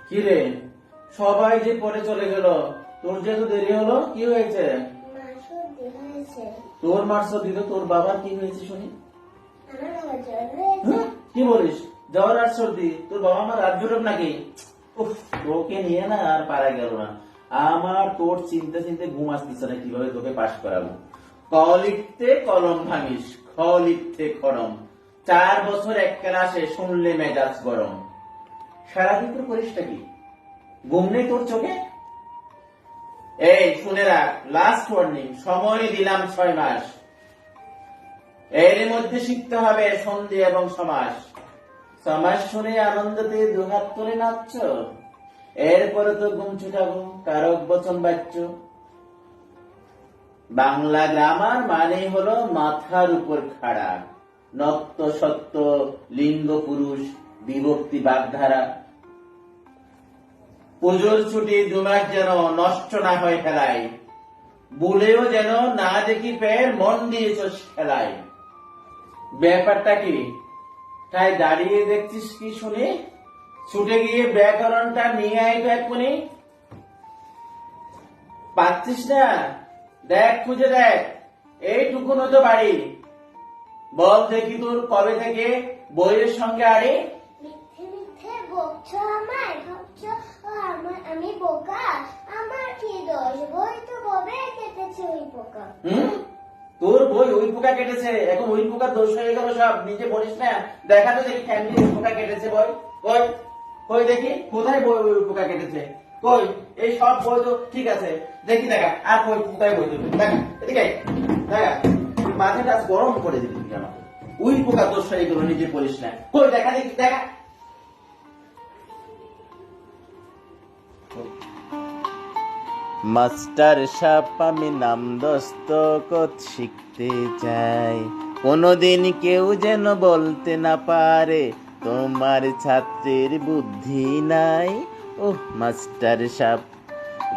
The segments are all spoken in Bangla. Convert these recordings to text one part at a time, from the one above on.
কি রে, সবাই যে পরে চলে গেল, তোর যে এত দেরি হলো, কি হয়েছে? তোর মার সর্দি তো, তোর বাবার কি হয়েছে শুনি? কি বলিস, জ্বর আর সর্দি? তোর বাবা মা রাত জোটক নাকি? উফ, তোকে নিয়ে না আর পারা গেল না। আমার তোর চিন্তা চিন্তে ঘুম আসতেছে না, কিভাবে তোকে পাশ করাবো। ক লিখতে কলম ভাঙিস, খ লিখতে খড়ম, 4 বছর এক ক্লাসে, শুনলে মেজাজ গরম। সারাদিন তোর করিসটা কি? ঘুম নেই তোর চোখে? এই শুনে রাখ, লাস্ট ওয়ার্নিং, সময় দিলাম 6 মাস। এর মধ্যে শিখতে হবে সন্ধি এবং সমাস। সমাস শুনে আনন্দতে দুহাত তুলে নাচছ, এরপরে তো ঘুম ছুটাবো কারক বচন বাচ্য। বাংলা গ্রামার মানে হলো মাথার উপর খাড়া, নত্য সত্য, লিঙ্গ পুরুষ, বিভক্তি বাগধারা। পুজোর ছুটি 2 মাস যেন নষ্ট না হয় খেলায়, বলেও যেন না দেখি ফের মন দিয়েছ খেলায়। ব্যাপারটা কি? তাই দাঁড়িয়ে দেখছিস কি শুনি? ছুটে গিয়ে ব্যাকরণটা নিয়ে আয় তো এক্ষুনি। পাচ্ছিস না? দেখ, খুঁজে দেখ, এইটুকুন তো বাড়ি। বল দেখি তোর কবে থেকে বইয়ের সঙ্গে আড়ি? মিথ্যে মিথ্যে বকছো আমায়, ভাবছো আমি বোকা? আমার কি দোষ? বই তো কবে কেটেছে ওই পোকা। তোর বই ওই পোকা কেটেছে? এখন ওই পোকার দোষ হয়ে গেল সব, নিজে বলিস না। দেখা তো দেখি কেমনি ওই পোকা কেটেছে বই। কই কই দেখি, কোথায় বই ওই পোকা কেটেছে? কই, এই সব বই তো ঠিক আছে, দেখি দেখা। আর কই, কোথায় বই দেবে? দেখা এদিকে আয়, দেখা। মাথাটা আজ গরম করে দিবি তুই আমাকে। ওই পোকা দোষ হয়ে গেল, নিজে বলিস না। কই দেখা দেখি, দেখা। মাস্টার সাহেব, আমি নাম দস্তখত শিখতে চাই, কোনোদিন কেউ যেন বলতে না পারে তোমার ছাত্রের বুদ্ধি নাই। ও মাস্টার সাহেব,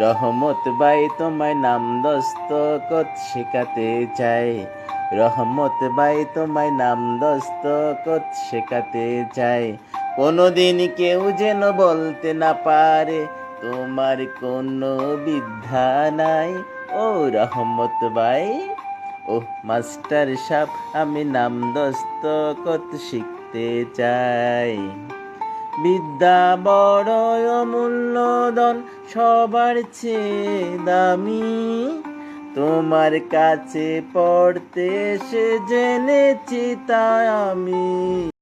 রহমত ভাই তোমায় নাম দস্তখত শেখাতে চাই, রহমত ভাই তোমায় নাম দস্তখত শেখাতে চাই, কোনোদিন কেউ যেন বলতে না পারে তোমার কোনো বিদ্যা নাই। ও রহমত ভাই, ও মাস্টার সাহেব, আমি নাম দস্তখত শিখতে চাই। বিদ্যা বড় অমূল্য ধন, সবার চেয়ে দামি, তোমার কাছে পড়তে এসে জেনেছি তা আমি।